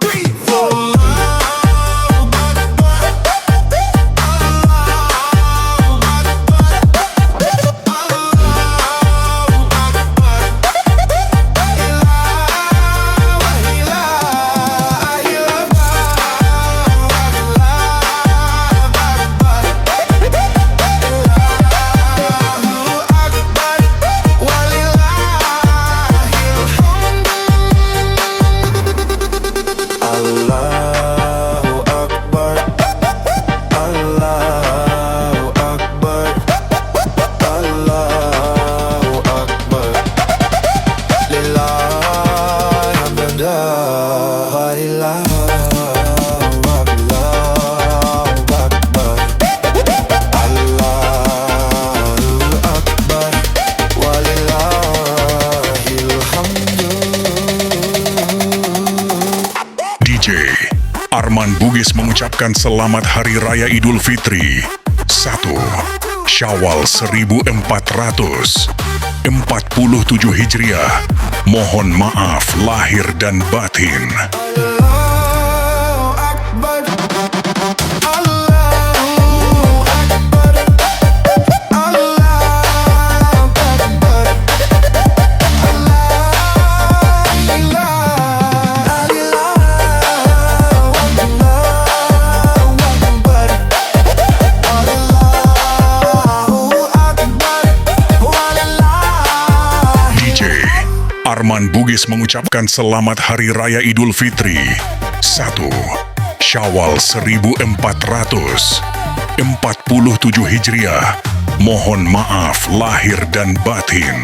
three, four. Allahu Akbar, Allahu Akbar, Allahu Akbar. Lillahi hamda wa lillahi Allahu Akbar, Allahu Akbar wa lillahil hamdu. DJ Arman Bugis mengucapkan selamat Hari Raya Idul Fitri 1 Syawal 1447 Hijriah. Mohon maaf lahir dan batin. Allahu Akbar, Allahu Akbar, Allahu Akbar, DJ Arman Bugis mengucapkan selamat Hari Raya Idul Fitri 1 Syawal 1447 Hijriah. Mohon maaf lahir dan batin.